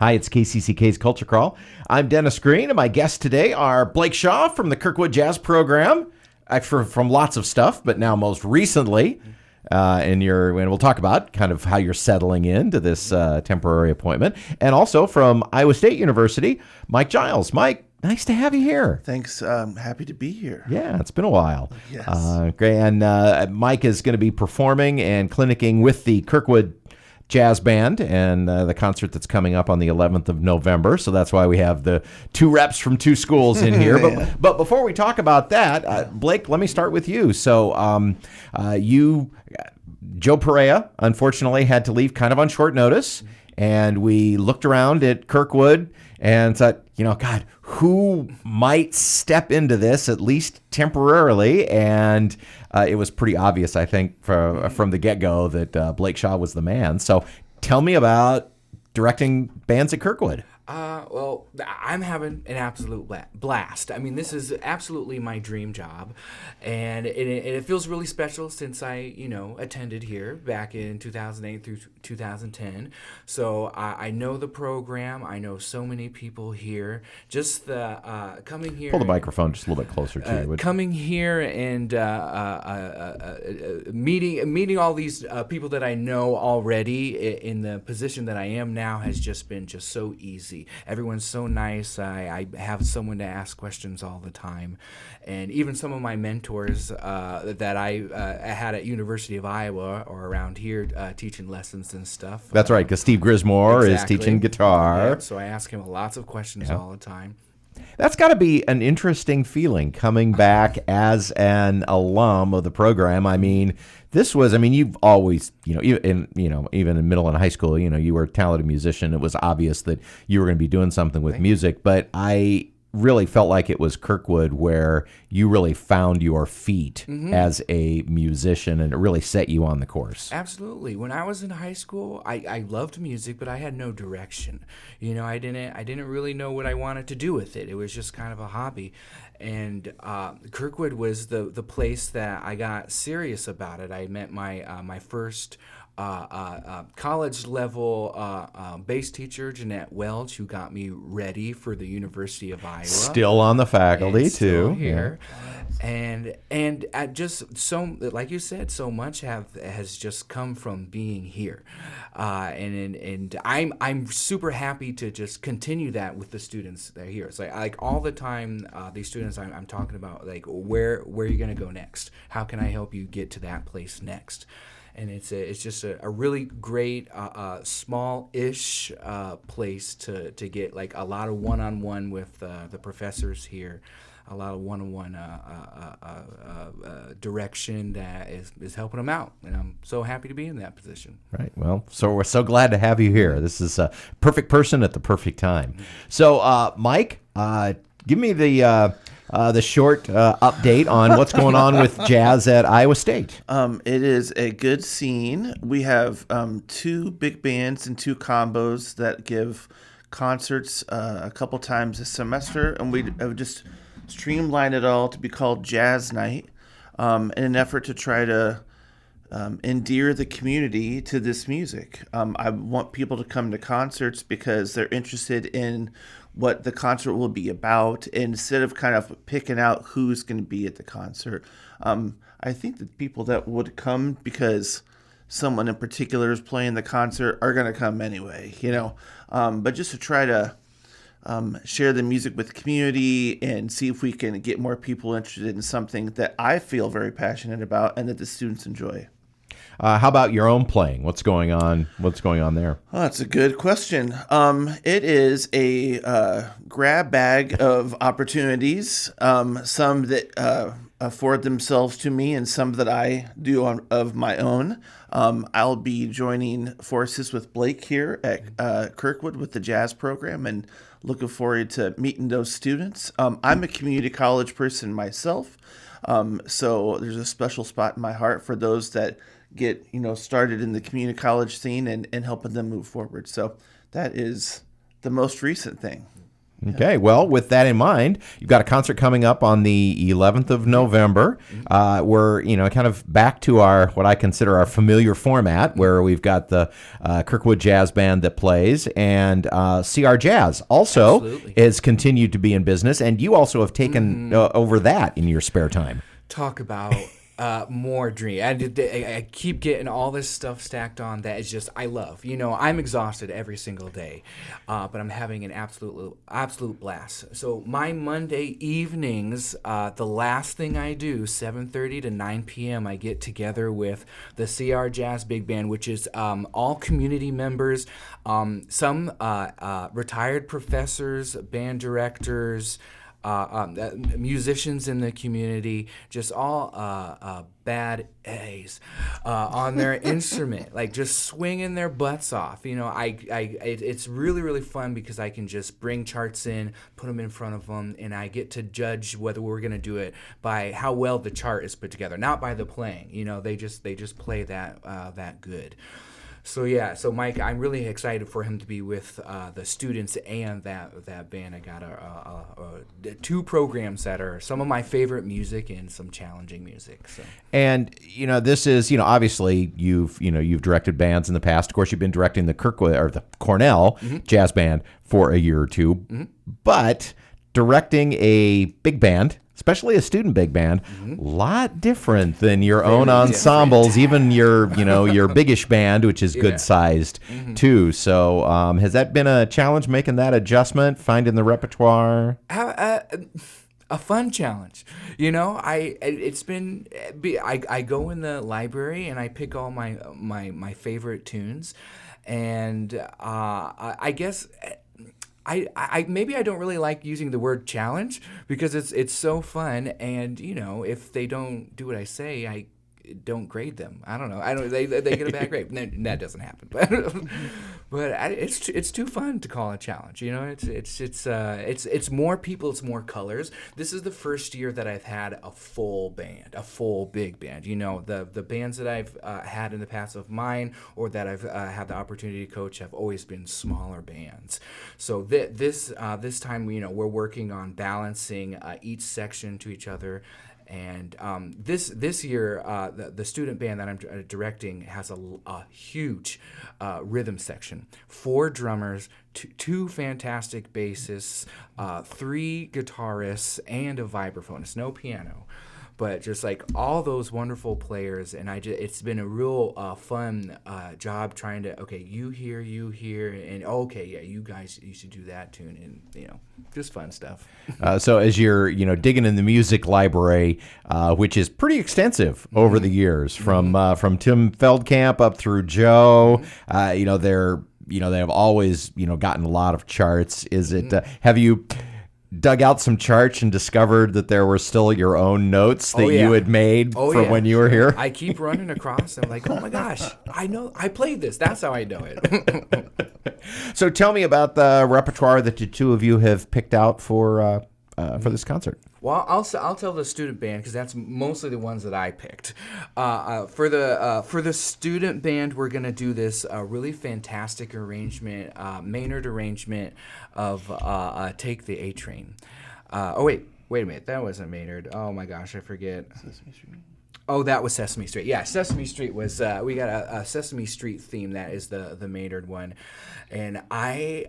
Hi, it's KCCK's Culture Crawl. I'm Dennis Green, and my guests today are Blake Shaw from the Kirkwood Jazz Program, actually from lots of stuff, but now most recently, and we'll talk about kind of how you're settling into this temporary appointment, and also from Iowa State University, Mike Giles. Mike, nice to have you here. Thanks. Happy to be here. Yeah, it's been a while. Yes. Great. And Mike is going to be performing and clinicking with the Kirkwood Jazz Band and the concert that's coming up on the 11th of November. So that's why we have the two reps from two schools in here. Yeah. But before we talk about that, Blake, let me start with you. So Joe Perea, unfortunately, had to leave kind of on short notice. And we looked around at Kirkwood and thought, God, who might step into this at least temporarily? And it was pretty obvious, I think, from the get-go that Blake Shaw was the man. So tell me about directing bands at Kirkwood. Well, I'm having an absolute blast. I mean, this is absolutely my dream job, and it feels really special since I, attended here back in 2008 through 2010. So I know the program. I know so many people here. Just the coming here. Pull the microphone just a little bit closer to you. Coming here and meeting all these people that I know already in the position that I am now has just been so easy. Everyone's so nice. I have someone to ask questions all the time. And even some of my mentors that I had at University of Iowa or around here teaching lessons and stuff. That's right, because Steve Grismore exactly. is teaching guitar. Yeah, so I ask him lots of questions all the time. That's got to be an interesting feeling coming back as an alum of the program. I mean, you've always, even in middle and high school, you were a talented musician. It was obvious that you were going to be doing something with music, but I really felt like it was Kirkwood where you really found your feet as a musician, and it really set you on the course. Absolutely. When I was in high school, I loved music, but I had no direction. I didn't really know what I wanted to do with it. It was just kind of a hobby. And Kirkwood was the place that I got serious about it. I met my first college level bass teacher, Jeanette Welch, who got me ready for the University of Iowa. Still on the faculty and still too. Here. Yeah. And just so, like you said, so much has just come from being here, and I'm super happy to just continue that with the students that are here. It's like all the time, these students I'm talking about, like where are you gonna go next? How can I help you get to that place next? And it's just a really great small-ish place to get like a lot of one-on-one with the professors here, a lot of one-on-one direction that is helping them out, and I'm so happy to be in that position. Right. Well, so we're so glad to have you here. This is a perfect person at the perfect time. So, Mike, give me the short update on what's going on with jazz at Iowa State. It is a good scene. We have two big bands and two combos that give concerts a couple times a semester, and we have just streamlined it all to be called Jazz Night in an effort to try to endear the community to this music. I want people to come to concerts because they're interested in what the concert will be about, instead of kind of picking out who's going to be at the concert. I think that people that would come because someone in particular is playing the concert are going to come anyway, but just to try to share the music with the community and see if we can get more people interested in something that I feel very passionate about and that the students enjoy. How about your own playing? What's going on? What's going on there? Oh, that's a good question. It is a grab bag of opportunities, some that afford themselves to me and some that I do of my own. I'll be joining forces with Blake here at Kirkwood with the jazz program and looking forward to meeting those students. I'm a community college person myself, so there's a special spot in my heart for those that get started in the community college scene and helping them move forward. So that is the most recent thing. Okay, well, with that in mind, you've got a concert coming up on the 11th of November. We're, kind of back to our, what I consider our familiar format, where we've got the Kirkwood Jazz Band that plays, and CR Jazz also Absolutely. has continued to be in business, and you also have taken over that in your spare time. Talk about more dream. I keep getting all this stuff stacked on that is just I love. I'm exhausted every single day, but I'm having an absolute blast. So my Monday evenings, the last thing I do, 7:30 to 9 p.m., I get together with the CR Jazz Big Band, which is all community members, some retired professors, band directors, musicians in the community, just all bad A's on their instrument, like just swinging their butts off. It's really, really fun because I can just bring charts in, put them in front of them, and I get to judge whether we're going to do it by how well the chart is put together, not by the playing. They just play that good. So Mike, I'm really excited for him to be with the students and that band. I got two programs that are some of my favorite music and some challenging music. So. And this is obviously you've directed bands in the past. Of course, you've been directing the Kirkwood or the Cornell Jazz Band for a year or two, but directing a big band, especially a student big band, a lot different than your own ensembles, even your biggish band, which is good sized too. So has that been a challenge, making that adjustment, finding the repertoire? A fun challenge. It's been, I go in the library and I pick all my favorite tunes, and I guess I maybe I don't really like using the word challenge because it's so fun, and if they don't do what I say, I don't grade them. I don't know. They get a bad grade. That doesn't happen. But it's too fun to call it a challenge. It's more people, it's more colors. This is the first year that I've had a full band, a full big band. The bands that I've had in the past of mine or that I've had the opportunity to coach have always been smaller bands. So this time we're working on balancing each section to each other. And this year, the student band that I'm directing has a huge rhythm section. 4 drummers, two fantastic bassists, 3 guitarists, and a vibraphonist. No piano, but just like all those wonderful players. And it's been a real fun job trying to, okay, you here, and okay, yeah, you guys, you should do that tune, and just fun stuff. So as you're digging in the music library, which is pretty extensive over the years, from Tim Feldkamp up through Joe, they have always gotten a lot of charts. Is it have you dug out some charts and discovered that there were still your own notes that you had made from when you were here? I keep running across them like, oh my gosh, I played this. That's how I know it. So tell me about the repertoire that the two of you have picked out for this concert. Well, I'll tell the student band because that's mostly the ones that I picked. For the student band, we're gonna do this really fantastic arrangement, Maynard arrangement of "Take the A Train." Wait a minute, that wasn't Maynard. Oh my gosh, I forget. Sesame Street. Oh, that was Sesame Street. Yeah, Sesame Street was. We got a Sesame Street theme. That is the Maynard one, and I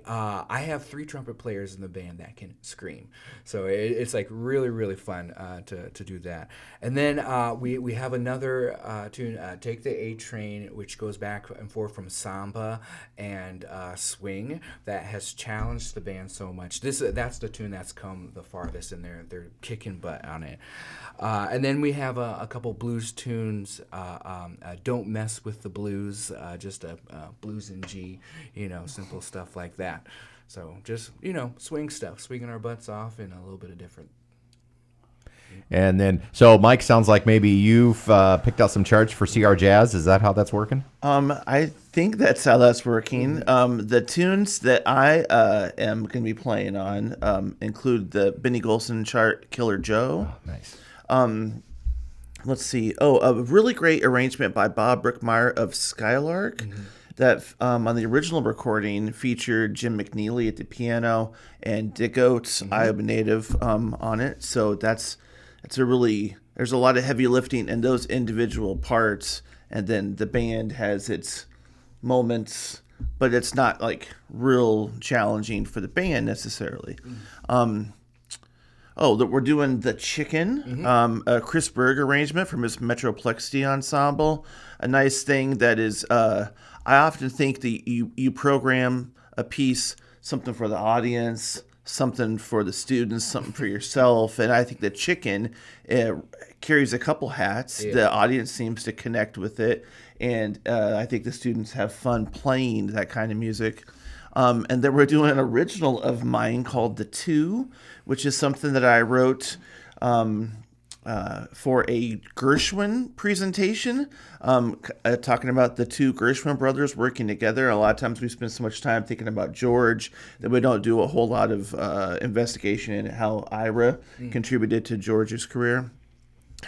have 3 trumpet players in the band that can scream, so it's like really fun to do that. And then we have another tune, "Take the A Train," which goes back and forth from samba and swing that has challenged the band so much. That's the tune that's come the farthest, and they're kicking butt on it. And then we have a couple blues tunes, "Don't Mess with the Blues," just a blues in G, simple stuff like that. So just, swing stuff, swinging our butts off and a little bit of different. And then, so Mike, sounds like maybe you've picked out some charts for CR Jazz. Is that how that's working? I think that's how that's working. The tunes that I am going to be playing on include the Benny Golson chart, "Killer Joe." Oh, nice. Let's see. A really great arrangement by Bob Brookmeyer of Skylark. that on the original recording featured Jim McNeely at the piano and Dick Oates, Iowa native, on it. So there's a lot of heavy lifting in those individual parts, and then the band has its moments, but it's not like real challenging for the band necessarily. That we're doing The Chicken, a Chris Berg arrangement from his Metroplexity Ensemble. A nice thing that is, I often think that you program a piece, something for the audience, something for the students, something for yourself. And I think The Chicken carries a couple hats. Yeah. The audience seems to connect with it. And I think the students have fun playing that kind of music. And then we're doing an original of mine called The Two, which is something that I wrote for a Gershwin presentation, talking about the two Gershwin brothers working together. A lot of times we spend so much time thinking about George that we don't do a whole lot of investigation in how Ira contributed to George's career.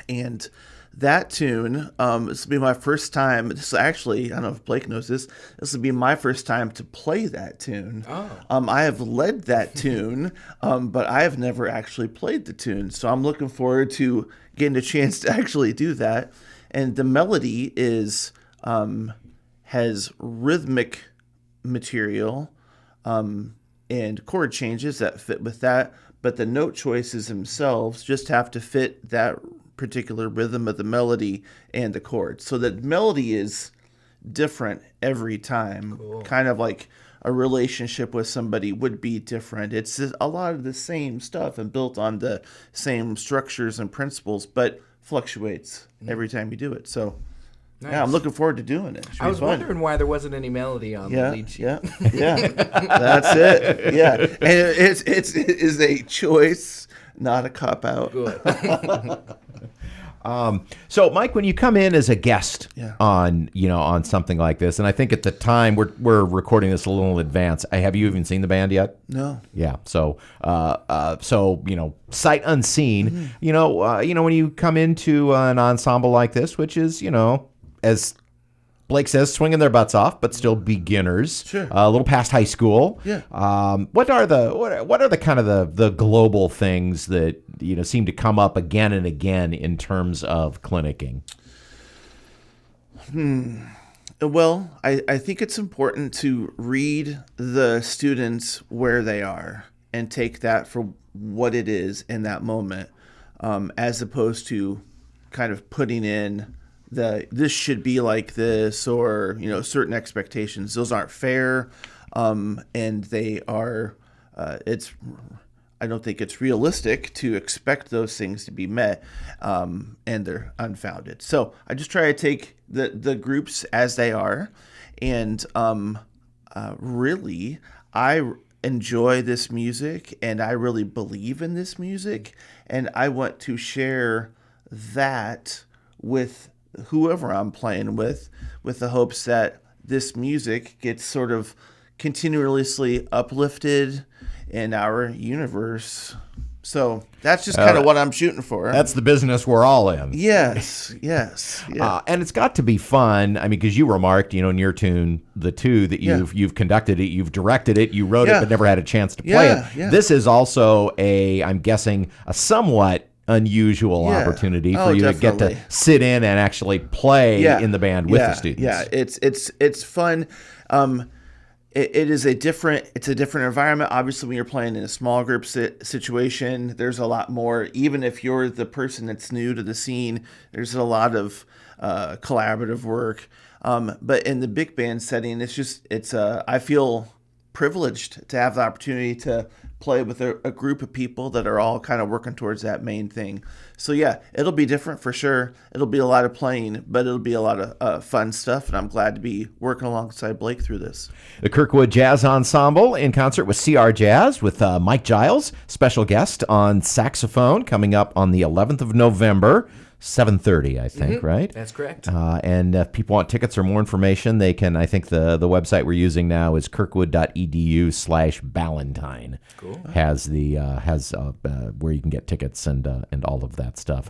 And that tune, this will be my first time. This actually, I don't know if Blake knows this. This will be my first time to play that tune. Oh. I have led that tune, but I have never actually played the tune. So I'm looking forward to getting a chance to actually do that. And the melody has rhythmic material and chord changes that fit with that, but the note choices themselves just have to fit that particular rhythm of the melody and the chords. So the melody is different every time. Cool. Kind of like a relationship with somebody would be different. It's a lot of the same stuff and built on the same structures and principles, but fluctuates every time you do it. So nice. Yeah, I'm looking forward to doing it. I was wondering why there wasn't any melody on the lead sheet. Yeah, that's it. Yeah, and it is a choice, not a cop out. Good. So, Mike, when you come in as a guest on something like this, and I think at the time we're recording this a little in advance. Have you even seen the band yet? No. Yeah. So sight unseen. Mm-hmm. When you come into an ensemble like this, which is as Blake says, swinging their butts off, but still beginners. Sure. A little past high school. Yeah. What are the kind of the global things that seem to come up again and again in terms of clinicking? Well, I think it's important to read the students where they are and take that for what it is in that moment, as opposed to kind of putting in this should be like this, or certain expectations. Those aren't fair, and they are. I don't think it's realistic to expect those things to be met, and they're unfounded. So I just try to take the groups as they are, and really, I enjoy this music, and I really believe in this music, and I want to share that with whoever I'm playing with the hopes that this music gets sort of continuously uplifted in our universe. So that's just kind of what I'm shooting for. That's the business we're all in. Yes. Yeah. And it's got to be fun. I mean, because you remarked, in your tune, The Two, that you've conducted it, you've directed it, you wrote it, but never had a chance to play it. Yeah. This is also I'm guessing, a somewhat unusual opportunity for you definitely to get to sit in and actually play in the band with the students. Yeah, it's fun. It's a different environment. Obviously, when you're playing in a small group situation, there's a lot more. Even if you're the person that's new to the scene, there's a lot of collaborative work. But in the big band setting, I feel privileged to have the opportunity to play with a group of people that are all kind of working towards that main thing. So yeah, it'll be different for sure. It'll be a lot of playing, but it'll be a lot of fun stuff, and I'm glad to be working alongside Blake through this. The Kirkwood Jazz Ensemble in concert with CR Jazz with Mike Giles, special guest on saxophone, coming up on the 11th of November. 7:30, I think, right? That's correct. And if people want tickets or more information, they can, I think the website we're using now is kirkwood.edu/Ballantine. Cool. Has where you can get tickets and all of that stuff.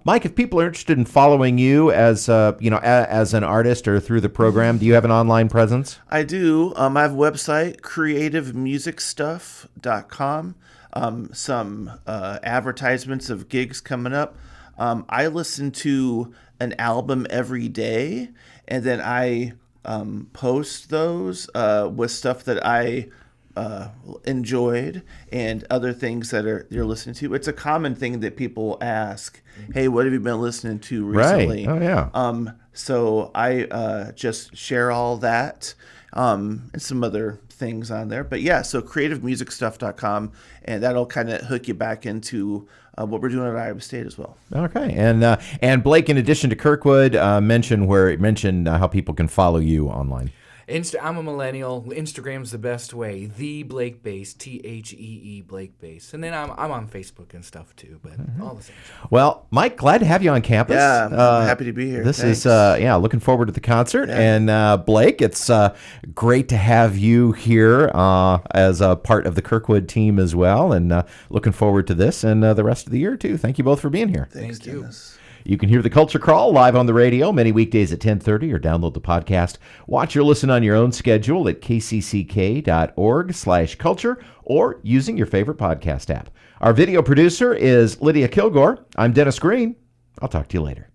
Mike, if people are interested in following you as as an artist or through the program, do you have an online presence? I do. I have a website, creativemusicstuff.com. Some advertisements of gigs coming up. I listen to an album every day, and then I post those with stuff that I enjoyed and other things that you're listening to. It's a common thing that people ask, "Hey, what have you been listening to recently?" Right. Oh yeah. So I just share all that and some other things on there. But yeah, so creativemusicstuff.com, and that'll kind of hook you back into what we're doing at Iowa State as well. Okay, and Blake, in addition to Kirkwood, mention how people can follow you online. I'm a millennial. Instagram's the best way. The Blake Bass, THEE Blake Bass, and then I'm on Facebook and stuff too. But all the same. Well, Mike, glad to have you on campus. Yeah, I'm happy to be here. This Thanks. is looking forward to the concert. Yeah. And Blake, it's great to have you here as a part of the Kirkwood team as well, and looking forward to this and the rest of the year too. Thank you both for being here. Thank you. Dennis. You can hear the Culture Crawl live on the radio many weekdays at 10:30 or download the podcast. Watch or listen on your own schedule at kcck.org/culture or using your favorite podcast app. Our video producer is Lydia Kilgore. I'm Dennis Green. I'll talk to you later.